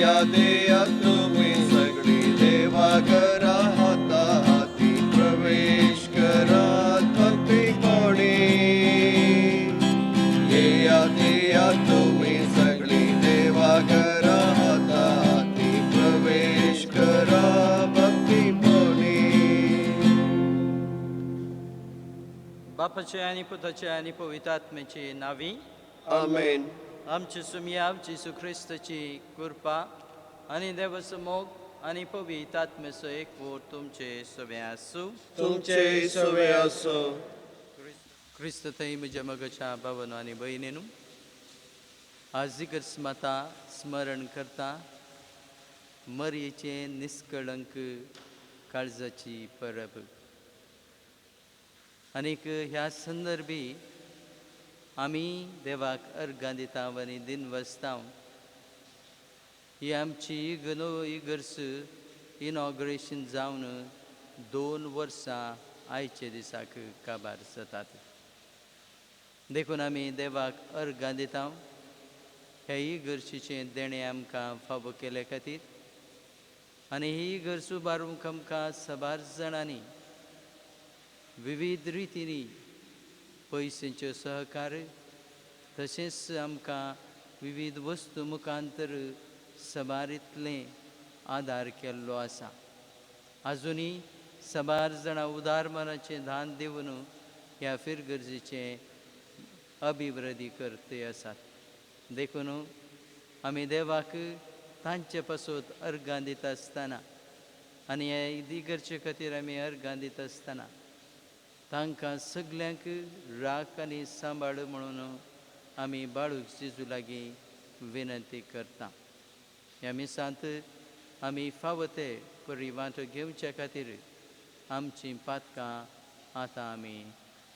देया तुम्ही सगळी देवाघरा हाता हाती प्रवेश करा भक्ती कोणी देया तुम्ही सगळी देवाघरा हाता हाती प्रवेश करा भक्ती कोणी बापाचे आणि पुताचे आणि पवित्र आत्म्याचे नावी आमेन. आमचे सुमिया येशू ख्रिस्ताची कृपा आणि देवसमोग आणि पवित्र आत्म्याचो एकवट तुमचे सवे आसूं. तुमचे सवे असो. क्रिस्त थंय म्हज्या मगाच्या भावानो आनी भयणीनू आज अकस्माता स्मरण करता मरयेचे निष्कळंक काळजाची परब. आनीक ह्या संदर्भी आमी देवाक अर्गां दिता आनी दिन वसता. ही आमची इगर्स इनॉग्रेशन जावन 2 वर्सां आयचे दिसाक काबार जातात. देखून आमी देवाक अर्गां दिता. हे इगर्शीचें देणें आमकां फावो केले खातीर आनी ही इगर्स उबारूंक आमकां साबार जाणांनी विविध रितींनी पयशेंचो सहकार्य तशेंच आमकां विविध वस्तू मुखांतर सबारीतले आदार केल्लो आसा. आजुनी साबार जाणां उदार मनाचें दान दिवन ह्या फिरगर्जेचें अभिवृद्धी करते आसात. देखून आमी देवाक तांचे पासत अर्गां दिता आसतना आनी ह्या इगर्जे खातीर आमी अर्गां दिता आसतना तांकां सगल्यांक राख आनी सांबाळ म्हणून आमी बाळूक जेजू लागीं विनंती करता. ह्या मिसांत आमी फावो ते परिवार घेवच्या खातीर आमचीं पातकां आतां आमी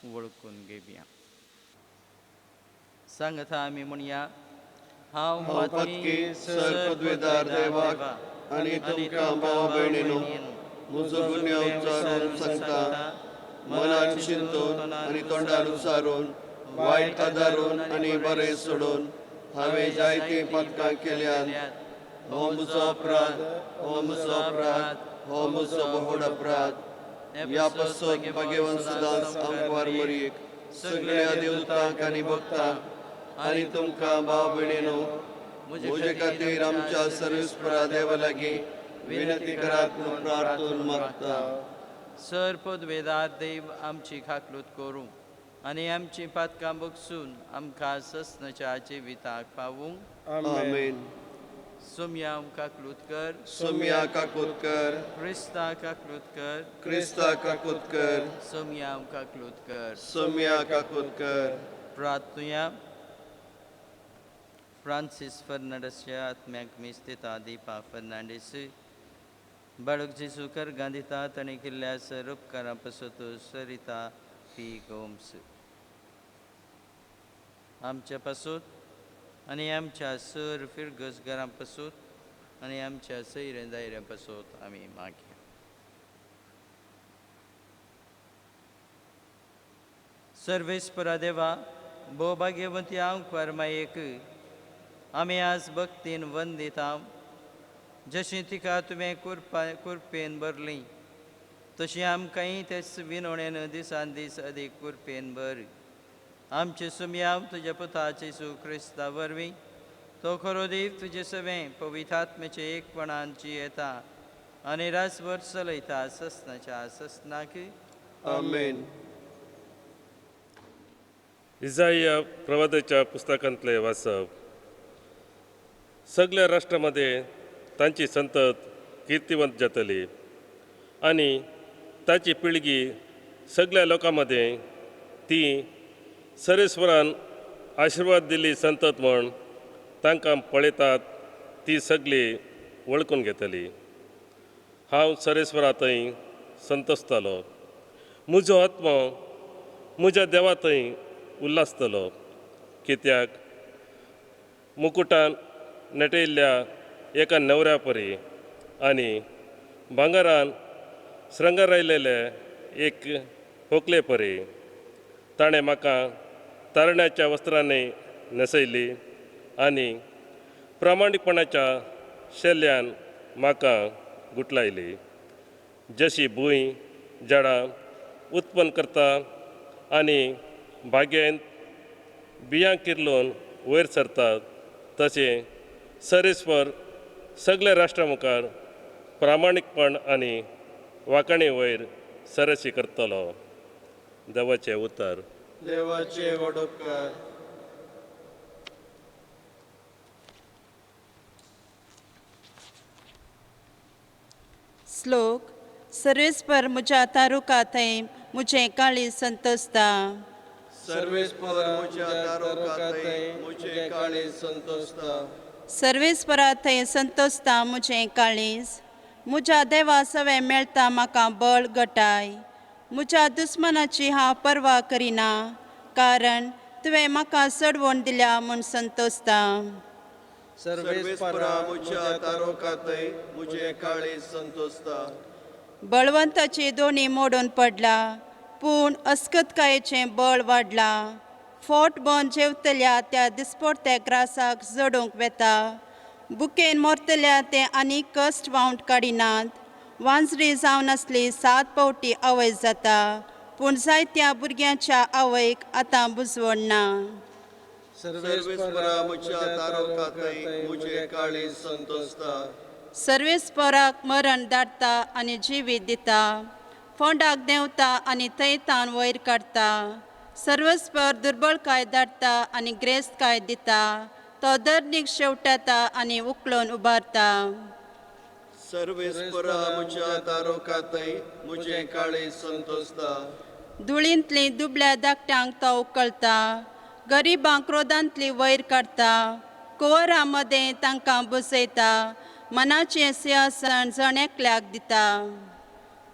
वळखून घेवया. सांगता आमी म्हणया हांव पत्की सरपदवीदार देवाक आनी तुमकां भाव भयणीनो म्हजो गुन्यांव उच्चारून सांगता. मनान चिंतून आनी तोंडार उसारून वायट आदारून आनी बरें सोडून हांवें जायतीं पातकां केल्यात. हो म्हजो अपराध, हो म्हजो अपराध, हो म्हजो बहुड अपराध. ह्या पासत भाग्यवान सदांच आमकां मरीक सगळ्या देवतांक आनी भक्तांक आनी तुमकां भाव भयणीनो म्हजे खातीर आमच्या सर्वेस्परा देवा लागीं विनंती करात म्हूण प्रार्थून मागता. सरपदवेदार देव आमची खाकलूत करूं आनी आमची पातकां बगसून आमकां ससनाच्या जिविताक पावूंक. आमेन. सोम्या काकलूत कर, सोम्या काकूत कर, क्रिस्ता काकलूत कर, क्रिस्ता काकूत कर, सोम्या काकलूत कर. सोम्या काकूत कर. प्रार्थुया फ्रांसीस फर्नांडीसच्या आत्म्याक मिस्तिता दिपा फर्नांडीस बाळक जेजू अर्गां दितात आनी केल्ल्या सर उपकारां पासत सरिता पी गोम्स आमच्या पासत आनी आमच्या सर फिरगस घरां पासत आनी आमच्या सैऱ्या दायऱ्यां पासत आमी मागया. सर्वेस्परा देवा भोवभाग्यवती हांव करमायेक आमी आज भक्तीन वंदिता. जशी तिका तुवें कुरपेन भरली तशी आमकांय तेच विनवणेन दिसान दीस अदीक कुरपेन भर. आमचे सुमया तुज्या पुताचे येशू क्रिस्ता वरवीं तो खरो देव तुजे सवें पवित्र आत्म्याचे एकपणांची येता आनी रासभर चलयता ससनाच्या ससनाक. आमेन. इसाया प्रवादाच्या पुस्तकांतले वाचप. सगळ्या राष्ट्रांमध्ये तांची संतत कीर्तिवंत जातली आणि ताची पिळगी सगळ्या लोकांमध्ये ती सरेस्वरान आशिर्वाद दिली संतत म्हण तांकां पळयतात ती सगळी वळखून घेतली. हांव सरेस्वरा थंय संतोसतालो. म्हजो आत्मो म्हज्या देवा थंय उल्हासतलो. कित्याक मुकुटान नटयल्ल्या एका न्हवऱ्या परी आनी भांगरान श्रंगारायलेले एक व्हंकले परी ताणें म्हाका तारण्याच्या वस्त्रांनी न्हेसयली आनी प्रामाणीकपणाच्या शेल्ल्यान म्हाका गुटलायली. जशी भूंय झाडां उत्पन्न करता आनी बागेंत बियां किर्लोवन वयर सरतात, तशें सरीसपर सगळ्या राष्ट्रां मुखार प्रामाणीकपण आनी वांकणे वयर सरशी करतलो. देवाचें उतर. देवाचे वडोपकार. श्लोक. सर्वेस्पर मुझ्या तारुका थंय मुझे काळी संतोषता. सर्वेस्पर मुझ्या तारोकातय मुझे काळे संतोषता. सर्वेस्परा थंय संतोषता मुझे काळीज. मुझ्या देवा सवे मेळटा म्हाका बळ गटाय. मुझ्या दुस्मनाची हांव पर्वा करिना, कारण तुवें म्हाका सोडवून दिल्या म्हूण संतोषता. सर्वेस्परा मुझ्या तारोकातय मुझे काळे संतोषता. बळवंताची दोणी मोडून पडला, पूण अस्कतकायेचें बळ वाडला. फोट बंद जेवतल्या त्या दिसपडत्या ग्रासाक जोडूंक वेता. बुकेन मोरतल्या ते आनी कश्ट वावंट काडिनात. वांजरी जावन आसली 7 पावटी आवय जाता, पूण जायत्या भुरग्यांच्या आवयक आतां बुजवण ना. सर्वेस्परा मुझ्या तारोकातय मुझे काळे संतोषता. सर्वेस्पराक मरण धाडटा आनी जिवीत दिता. फोंडाक देंवता आनी थंयतान वयर काडटा. सर्वेस्पर दुर्बळकाय धाडटा आनी ग्रेस्तकाय दिता. तो धरणीक शेवटाता आनी उखलून उबारता. सर्वेस्परा मुझ्या तारोकातय मुझे काळे संतोषता. धुळींतली दुबळ्या धाकट्यांक तो उखलता. गरिबांक क्रोधांतली वयर काडटा. कुंवरां मदें तांकां बुजयता. मनाचें सिंहासन जण एकल्याक दिता.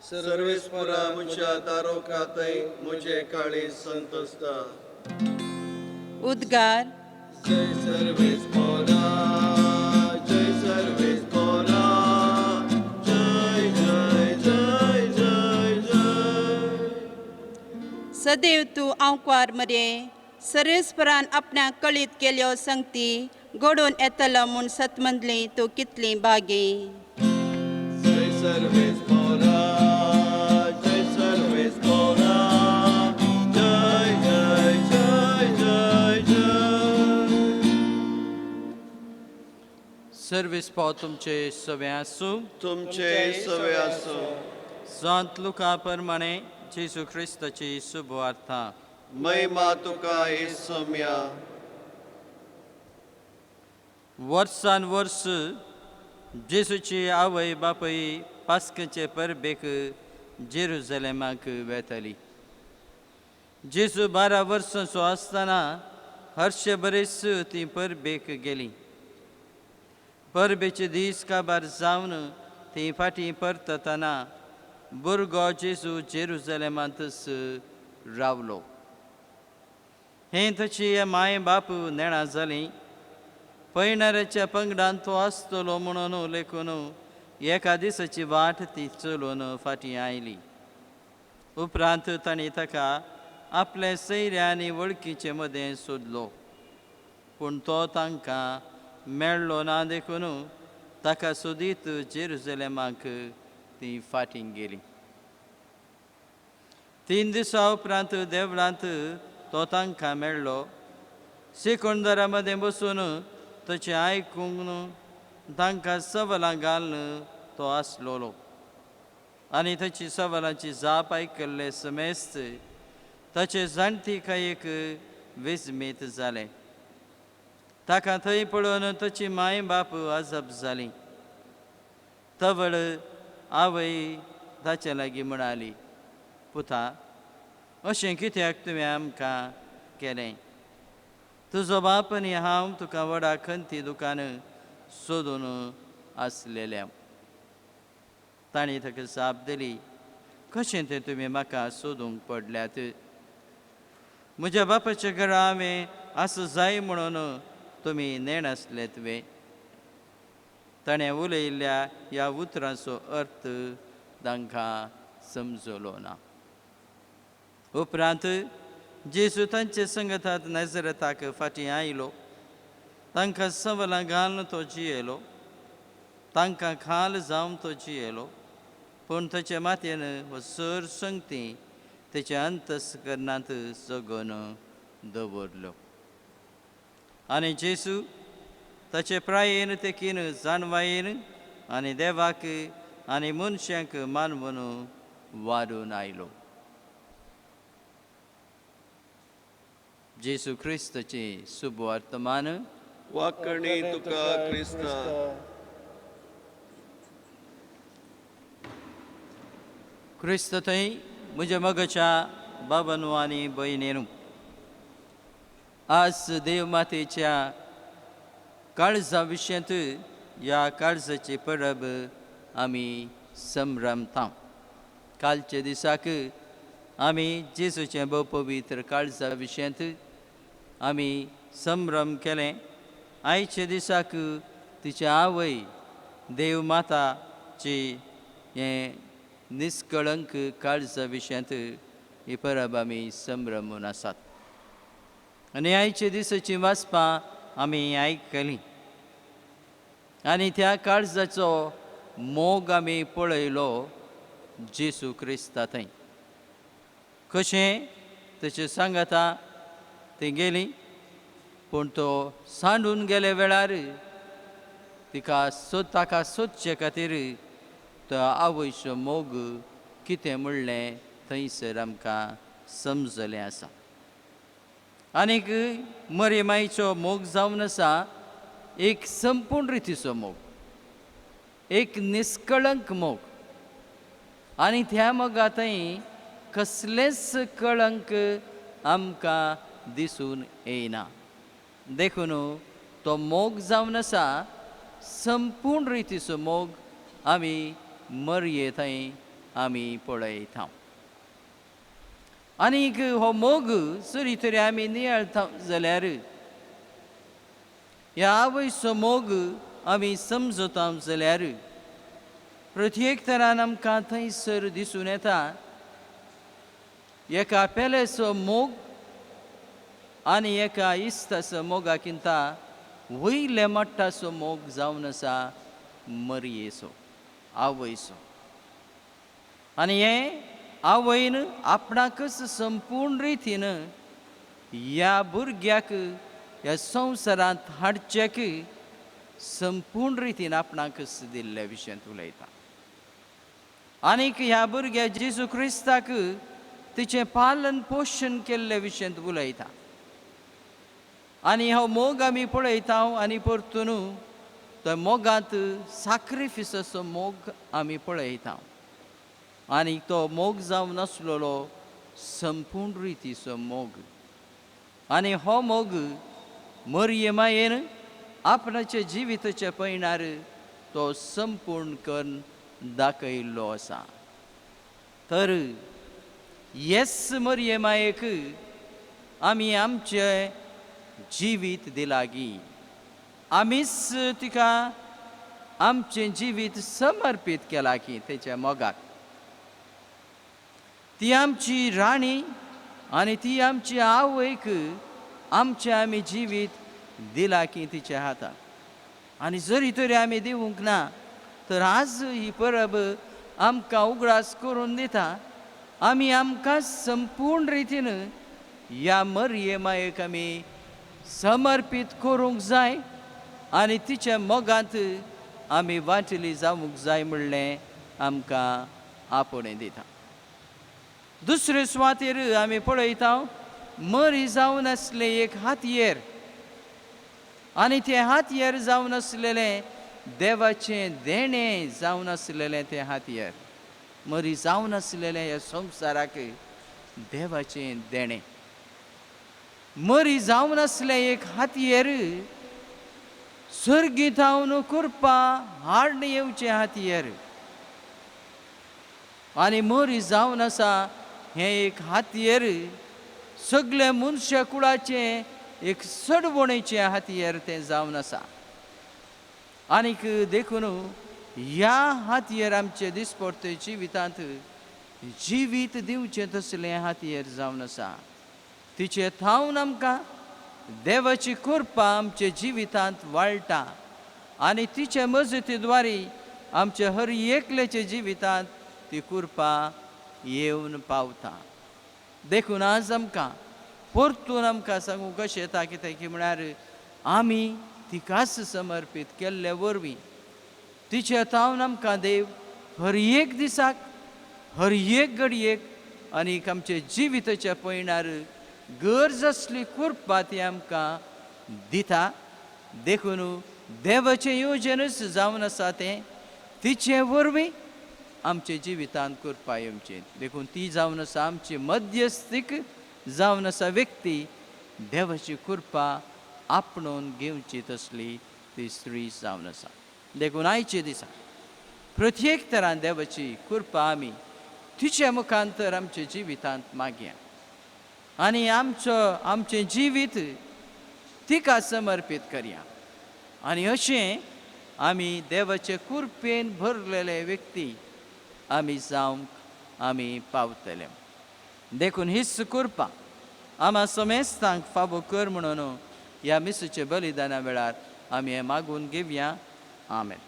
सर्वेस्परा मुझ्या तारोकातय मुझे काळे संतोषता. उद्गार. जय सर्वेस्परा, जय सर्वेस्परा, जय जय जय जय जय. सदैव तूं आंवकार मरे. सर्वेस्परान आपणाक कळीत केल्यो संगती घडोवन येतलो म्हूण सतमंदली तूं कितली बागी. जय सर्वेस्परा, जय सर्वेस्परा, जय जय जय जय जय. सर्वेस्पो तुमचे सवे आसूं. तुमचे सवे आसूं. संत लुका प्रमाणे जेजू ख्रिस्ताची सुवार्ता. महिमा तुका येसुम्या. वर्सान वर्स जेजूची आवय बापूय पास्कचे परबेक जेरुसलेमाक वेताली. जेजू 12 वर्सांचो आसतना हरशे बरेच ती परबेक गेली. परबेचे दीस काबार जावन ती फाटीं परतना भुरगो जेजू जेरुसलेमांतच रावलो. हें ताची माय बाप नेणा जालीं. पैणाऱ्याच्या पंगडान तो आसतलो म्हणून लेखून एका दिसाची वाट ती चलोवन फाटीं आयली. उपरांत तांणी ताका आपल्या सैऱ्या आनी वळखीचे मदें सोदलो, पूण तो तांकां मेळ्ळो ना देखून ताका सोदीत जेरुसलेमाक ती फाटीं गेली. 3 दिसां उपरांत देवळांत तो तांकां मेळ्ळो. शिकोंडदारा मदें बसून ताचें आयकूंक तांकां सवलां घालून तो आसलोलो. आनी ताची सवलांची जाप आयकल्ले समेस्त ताचे जाणटी कायेक विस्मीत जाले. ताका थंय पळोवन ताची माय बाप अजब जालीं. तवळ आवय ताचे लागीं म्हणाली, पुता, अशें कित्याक तुवें आमकां केलें? तुजो बाप आनी हांव तुका व्हडा खंती दुकान सोदून आसलेल्या. तांणी ताका जाप दिली, कशें तें तुमी म्हाका सोदूंक पडल्यात? म्हज्या बापाच्या घरा हांवें आसूं जाय म्हणून तुमी नेण आसले तुवें. ताणें उलयल्ल्या ह्या उतरांचो अर्थ तांकां समजलो ना. उपरांत जेजू तांचे संगतांत नजरताक फाटीं आयलो. तांकां सवलां घालून तो जियेलो. तांकां खाल जावन तो जियेलो पूण ताचे मातयेन हो सर संगती तेच्या अंतस्करणांत जगोवन दवरलो. आनी जेसू ताचे प्रायेन तेकीन जानवायेन आनी देवाक आनी मनशांक मानवून वाडून आयलो. जेसू क्रिस्ताचे शुभ वर्तमान. वाकणी तुका क्रिस्ता. क्रिस्त थंय म्हज्या मगाच्या बाबांनो आनी भयणींनो, आज देव मातेच्या काळजा विशयांत ह्या काळजाची परब आमी संभ्रमता. कालच्या दिसाक आमी जेजूचे भोव पवित्र काळजा विशयांत आमी संभ्रम केलें. आयच्या दिसाक तिची आवय देव माताची हें निश्कळंक काळजा विशयांत ही परब आमी संभ्रमून आसात. आनी आयच्या दिसाची वाचपां आमी आयकलीं आनी त्या काळजाचो मोग आमी पळयलो जेसू क्रिस्ता थंय. कशें ताचे सांगाता ती गेली पूण तो सांडून गेले वेळार ताका सोदचे खातीर तो आवयचो मोग कितें म्हणलें थंयसर आमकां समजलें आसा. आनीक मरियमाईचो मोग जावन आसा एक संपूर्ण रितीचो मोग, एक निश्कळंक मोग. आनी त्या मोगा थंय कसलेंच कळंक आमकां दिसून येयना. देखून तो मोग जावन आसा संपूर्ण रितीचो मोग आमी मरये थंय आमी पळयता. आनीक हो मोग जरी तरी आमी नियाळता जाल्यार ह्या आवयचो मोग आमी समजता जाल्यार प्रत्येक तरान आमकां थंयसर दिसून येता एका पेलेचो मोग आनी एका इस्ताचो मोगाकिंता वयले मट्टाचो मोग जावन आसा मरयेचो, आवयचो. आनी हे आवयन आपणाकच संपूर्ण रितीन ह्या भुरग्याक ह्या संवसारांत हाडचेक संपूर्ण रितीन आपणाकच दिल्ल्या विशयांत उलयता. आनीक ह्या भुरग्या जेजू क्रिस्ताक तिचें पालन पोशण केल्ल्या विशयांत उलयता. आनी हो मोग आमी पळयता आनी परतून तो मोगांत सॅक्रिफिसाचो मोग आमी पळयता. आनी तो मोग जावन आसलेलो संपूर्ण रितीचो मोग. आनी हो मोग मरियमायेन आपणाच्या जिविताच्या पैणार तो संपूर्ण करून दाखयल्लो आसा. तर येस मरियमायेक आमी आमचें जिवीत दिलागी, आमीच तिका आमचें जिवीत समर्पीत केलां की तेच्या मोगाक. ती आमची राणी आनी ती आमची आवयक आमचें आमी जिवीत दिलां की तिच्या हाताक. आनी जरी तरी आमी दिवंक ना तर आज ही परब आमकां उगडास करून दिता आमी आमकां संपूर्ण रितीन ह्या मरियमायेक आमी समर्पीत करूंक जाय आनी तिच्या मोगांत आमी वांटली जावंक जाय म्हणलें आमकां आपणें दिता. दुसरे सुवातेर आमी पळयता मरी जावन आसले एक हातयेर आनी तें हातयेर जावन आसलेलें देवाचें देणें जावन आसलेलें तें हातयेर. मरी जावन आसलेलें ह्या संवसाराक देवाचें देणें. मरी जावन आसलें एक हातयेर सर्गीतावन करपा हाडून येवचें हातयेर. आनी मरी जावन आसा हें एक हातयेर सगळे मनशा कुळाचें एक सडवणेचें हातयेर तें जावन आसा. आनीक देखून ह्या हातयेर आमचे दिसपट्टे जिवितांत जिवीत दिवचें तसलें हातयेर जावन आसा. तिचे थावन आमकां देवाची कृपा आमच्या जिवितांत वाळटा आणि तिच्या मजतीद्वारे आमच्या हर एकल्याच्या जिवितांत ती कृपा येवन पावता. देखून आज आमकां परतून आमकां सांगूं कशें येता कितें की म्हळ्यार आमी तिकाच समर्पीत केल्ले वरवीं तिच्या तावन आमकां देव हर एक दिसाक हर एक घडयेक आनीक आमचे जिविताच्या पयणार गरज असली कृपा ती आमकां दिता. देखून देवाचें येवजनच जावन आसा तें तिचे वरवीं आमचे जिवितांत कृपा येवचें. देखून ती जावन आसा आमची मध्यस्थीक जावन आसा व्यक्ती देवाची कृपा आपणून घेवची तसली ती स्त्री जावन आसा. देखून आयचे दिसा प्रत्येक तरान देवाची कृपा आमी तिच्या मुखांतर आमच्या जिवितांत मागया आनी आमचें जिवीत तिका समर्पीत करया. आनी अशें आमी देवाचे कृपेन भरलेले व्यक्ती आमी जावंक आमी पावतले. देखून हीच कृपा आम्हा समेस्तांक फावो कर म्हणून ह्या मिसेच्या बलिदाना वेळार आमी हें मागून घेवया. आमेन.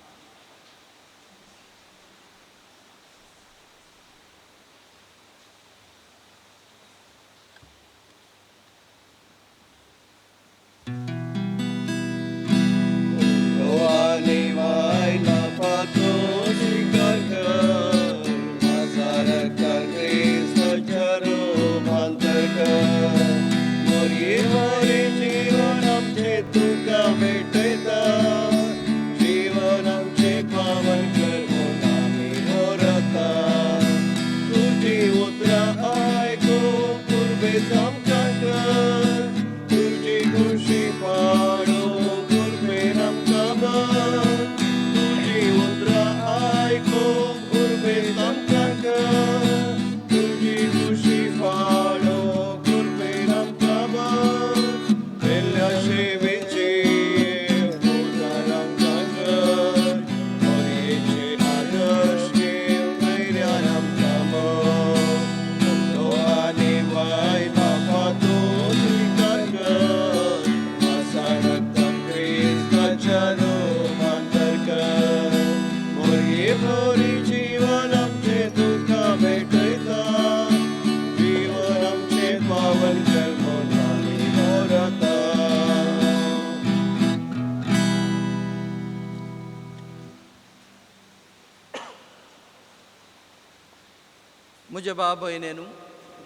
म्हज्या भाव भयणेनू,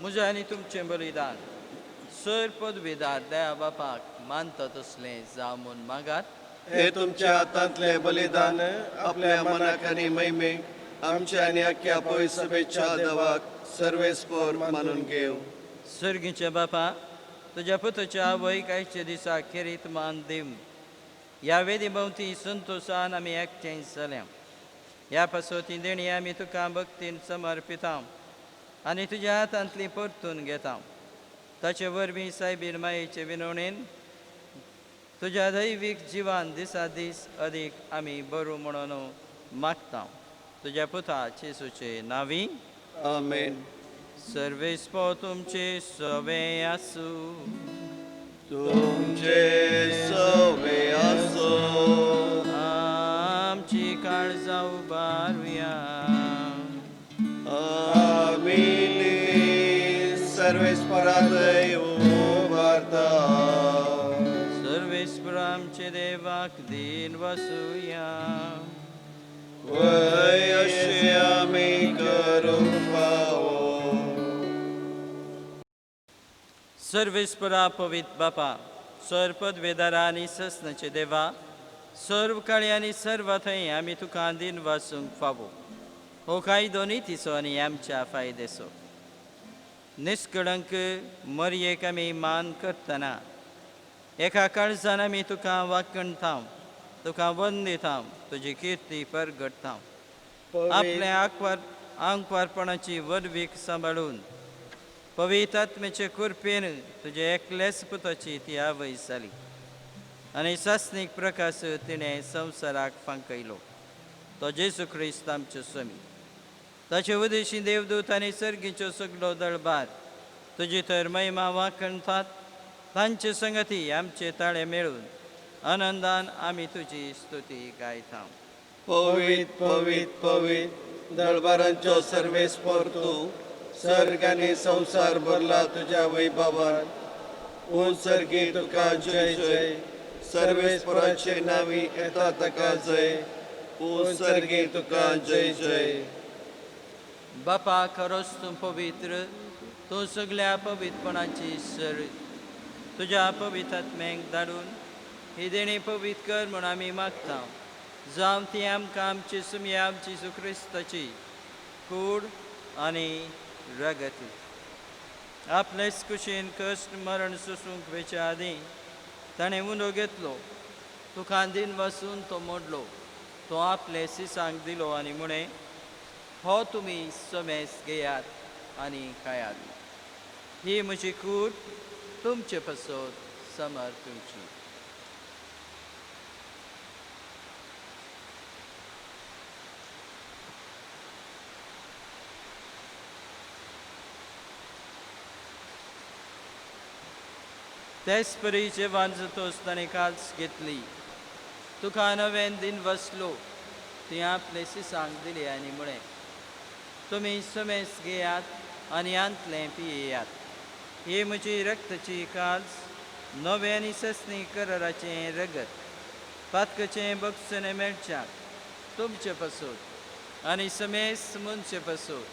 म्हजें आनी तुमचें बलिदान सर पदवीदार दया बापाक मानता तसलें जावं म्हूण मागात. हे तुमच्या हातांतले बलिदान आपल्या मनाक आनी मैमेक आमच्या आनी अख्ख्या पळय सभेच्या देवाक सर्वेस्पर मानून घेव. सर्गीच्या बापा, तुज्या पुताच्या आवयक आयच्या दिसा खेरीत मान दिव. ह्या वेदी भोंवती संतोशान आमी एकठांय जाल्या. ह्या पासोती देणी आमी तुका भक्तीन समर्पिता आनी तुज्या हातांतली परतून घेता. ताचे वरवीं सायबीर मायेचे विनवणेन तुज्या दैवीक जिवान दिसा दीस अदीक आमी बरो म्हणून मागता. तुज्या पुता जेसूचे नांवी. आमेन. सर्वेस्पो तुमचे सवे आसूं. तुमचे सवे आसो. आमची काळजां उबारुया. आमीन. सर्वेस्परादय उबारता. सर्वेस्पर आमचे देवाक दिन वासुया. वय अशें आमी करूंक फावो. सर्वेस्परा पवित्र बापा, सर्व वेदारा आनी ससनाचे देवा, सर्व काळी आनी सर्व थंय आमी तुका दिन वासूंक फावो. हो कायदो नितीचो आनी आमच्या फायदेचो. निष्कळंक मरयेक आमी मान करतना एका काळजान आमी तुका वाखणता, तुका वंदिता, तुजी किर्ती परगटता. आपल्या आंकवारपणाची वडवीक सांबाळून पवित्र आत्म्याचे कृपेन तुजे एकलेच पुताची ती आवय जाली आनी सासनीक प्रकाश तिणें संवसाराक फांकयलो. तो जेजू क्रिस्त आमचो स्वामी. ताचे उदेशी देवदूत आनी सर्गीच्यो सगळो दळबार तुजी तर महिमा वाखणतात. तांचे संगती आमचे ताळे मेळून आनंदान आमी तुजी स्तुती गायता. पवित पवित पवित दळबारांचो सर्वेस्पर तूं सर्ग आनी संवसार भरला तुज्या वैभवान. पूण सर्गी तुका जय जय, सर्वेस्पराचे नावी येता ताका जय. पूण सर्गी तुका जय जय. बापा खरोच तूं पवित्र, तूं सगळ्या पवित्रपणाची सर. तुज्या पवित्र आत्म्याक धाडून ही देणी पवित्र कर म्हूण आमी मागता. जावं ती आमकां आमची सुमया आमची सुक्रिस्ताची कूड आनी रगत. आपलेच कुशीन कश्ट मरण सोसूंक वेच्या आदीं ताणें उंडो घेतलो. तुका दिन वसून तो मोडलो. तो आपले सिसांक दिलो आनी म्हणे, हो तुमी सोमेस घेयात आनी खायात. ही म्हजी कूड तुमचे पासत समर तुमची. तेच परी जेवण जातोच ताणें काल्स घेतली. तुका नवें दिन वसलो. ती आपले सिसांक दिली आनी म्हळें, तुमी समेस घेयात आनी आंतलें पियेयात. ही म्हजी रक्ताची काल्स, नवें आनी सस्नी कराराचें रगत. पातकाचें बक्षणे मेळच्याक तुमचे पासत आनी समेस मनचे पासत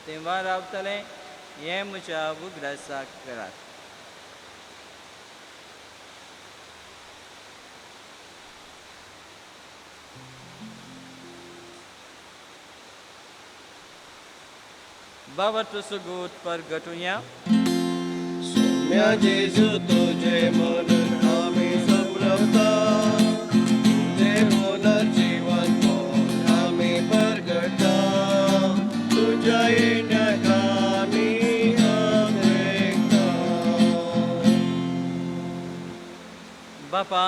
तें वारावतलें. हें म्हज्या उगडासाक करात. बाबा सुगूत परगटुया. म्या जेजू तुझे म्हणून आम्ही संभ्रमता. तुझे मोलाचे जीवन कोण आम्ही परगटा. तुझ्या येण्याक आम्ही आंगेकता. बापा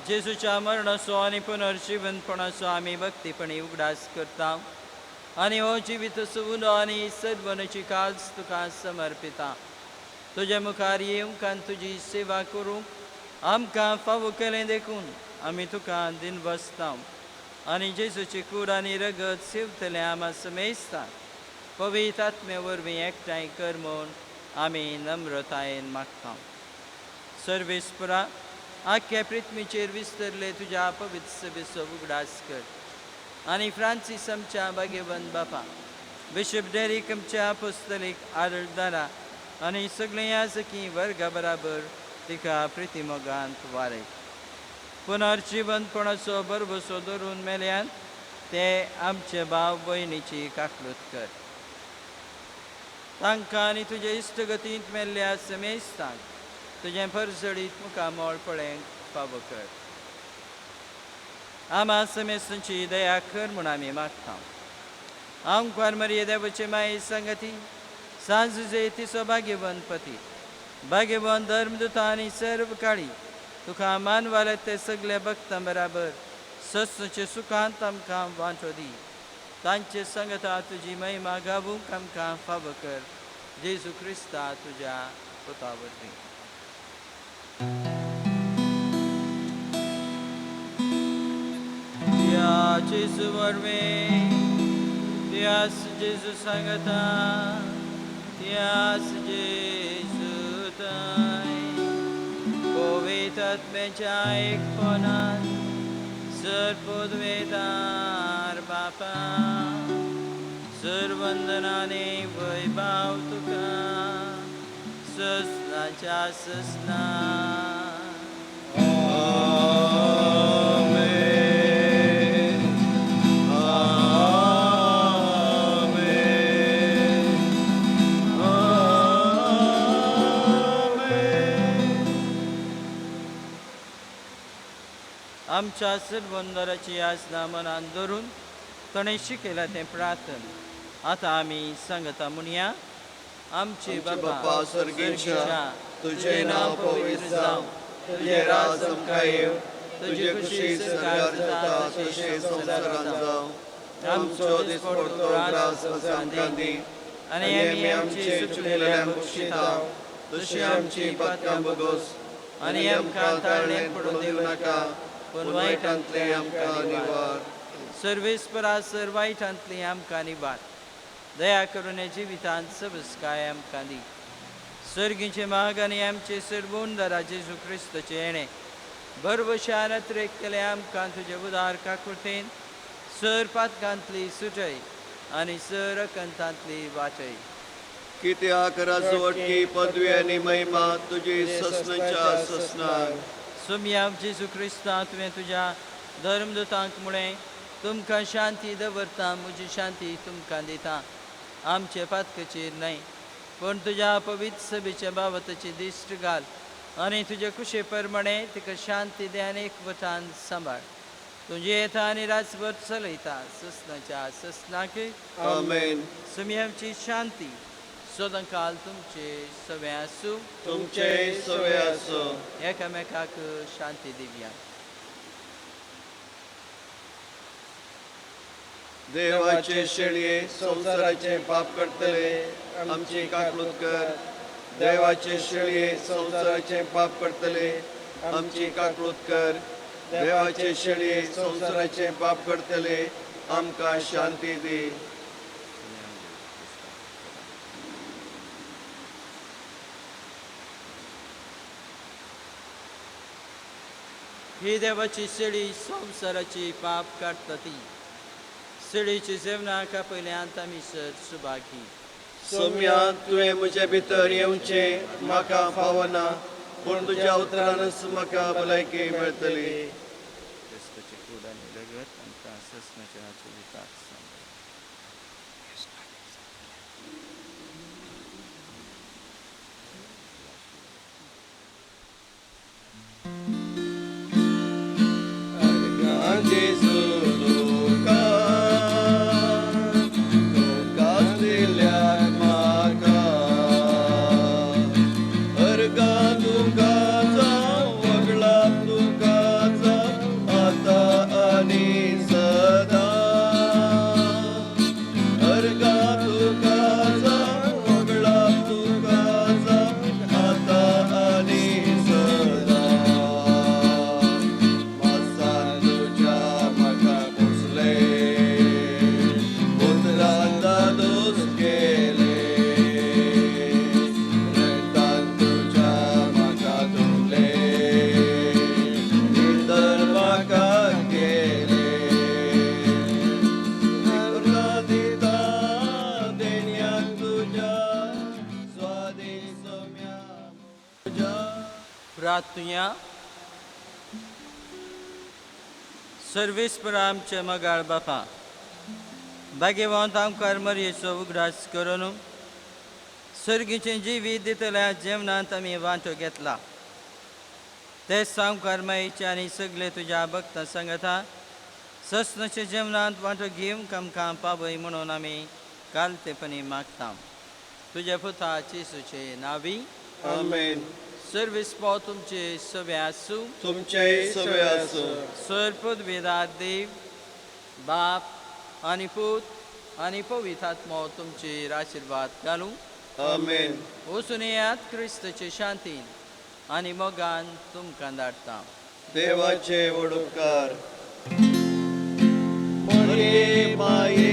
जेजूच्या मरणाचो आनी पुनर्जीवनपणाचो आमी भक्तीपणी उगडास करता. आनी हो जिवीत सुवून आनी सद्वनाची काल्स तुका समर्पिता. तुज्या मुखार येवंक आनी तुजी सेवा करूंक आमकां फावो केलें देखून आमी तुका दिन बसता. आनी जेजूची कूड आनी रगत सेवतलें आमा समेस्ता. पवित्र आत्मे वरवीं एकठांय कर म्हूण आमी नम्रतायेन मागता. सर्वेस्परा आख्या पृथ्वीचेर विस्तरले तुज्या पवित्र सभेचो उगडास कर. आनी फ्रांसीस आमच्या भाग्यवन बापा, बिशप डेरिक आमच्या अपोस्तलीक आदरदारा आनी सगळे याजकी वर्गा बराबर तिका प्रितीमोगांत वारय. पुनर्जीवनपणाचो बरबसो धरून मेल्यान ते आमचे भाव भयणीची काकलूत कर. तांकां आनी तुजे इश्टगतींत मेल्ल्या समेस्तांक तुजें परजडीत मुखामोळ पळोवंक फावो कर. आमा समेस्तांची दया कर म्हूण आमी मागता. आमकां मरिये देवाचे माये संगती, सांज जे तिचो भाग्यवन पती, भाग्यवन धर्मदूता आनी सर्व काळी तुका मानवाले ते सगळे भक्तां बराबर सस्सूचे सुखांत आमकां वांटो दी. तांचे संगता तुजी महिमा गावूंक आमकां फावो कर. जेजू क्रिस्ता तुज्या पुता वरवीं. या जेजू वरवीं, त्यास जेजू सांगता, त्यास जेजू ताय. पवित्र आत्म्याच्या एकपणान सर्वोद्वेदार बापा, सर्वंदनाने वैभाव तुका ससनाच्या ससना. आमच्या सर्वंदराची याचना मनान धरून ताणें शिकयलां तें प्रार्थन आतां आमी सांगता म्हणया. आमचे बापा सर्गीच्या, तुझे नाव पवित्र जावं, तुझे राज आमकां येवं, तुझे खुशी स्वर्गार जाता तशें संवसारांत जावं. आमचो दिसपडटो ग्रास आमकां दी, आनी आमी आमची चुकलेल्यांक बक्षिता, तशी आमची पातकां बगोस, आनी आमकां ताळणें पडूं दिवं नाका पूण वायटांतले आमकां निवार सर्वेस्परा सर वायटांतली आमकां निवार दया करून हे जिवितांत सबसकाय आमकां दी सर्गीचे माग आनी आमचे सर्वोंदारा जेजू क्रिस्ताचे येणे बरवशान अतिरेकतले आमकां तुजे उदार काकुळतेन सर पातकांतली सुटय आनी सर अकंतांतली वाटय कित्याक राजवटकी पदवी आनी महिमा तुजी ससनाच्या ससनाक सुमया जेजू क्रिस्ता तुवें तुज्या धर्मदूतांक म्हळें तुमकां शांती दवरता म्हजी शांती तुमकां दिता आमचे पातकेचेर न्हय पूण तुज्या पवित्र सभेच्या बाबतीची दिश्ट घाल आनी तुजे कुशे प्रमाणे तिका शांती दे आनी एकवटान सांबाळ तुजे येता आनी राजभर चलयता ससनाच्या ससनाक आमेन सुमयाची शांती सदांकाल तुमचे सवे आसूं तुमचे सवे आसो एकामेकाक शांती दिवया देवाचे शेळये संसाराचे पाप करतले आमची काकलूत कर देवाचे शेळये संसाराचे पाप करतले आमची काकलूत कर देवाचे शेळये संसाराचे पाप करतले आमकां शांती दी ही देवाची शेळी संसाराची पाप काडटा ती शेळीची जेवणाक पयल्यान आमी सर सुभागी सोम्या तुवें म्हजे भितर येवचे म्हाका फावना पूण तुज्या उतरानच म्हाका भलायकी मेळटली क्रिस्ताची कूड आनी लगत आमकां ससनाच्या जिविताक सांबाळ प्रार्थना सर्वेस्पर आमचे मगाळ बापा भाग्यवंत आमकां मरयेचो उगडास करून सर्गीचें जिवीत दितल्या जेवणांत आमी वांटो घेतला तेच आमकां मायेचे आनी सगळे तुज्या भक्तां सांगता ससनाच्या जेवणांत वांटो घेवंक आमकां पावय म्हणून आमी कालतेपणी मागता तुज्या पुता जेजूचे नांवी आमेन सर्वेस्पो तुमचे सवे आसूं तुमचे सवे आसो सर पदवेदार देव बाप आनी पूत आनी पवित्र आत्मो तुमचेर आशिर्वाद घालूं आमेन वचून येयात क्रिस्ताचे शांतीन आनी मोगान तुमकां धाडटा देवाचे वडुपकार मरे माये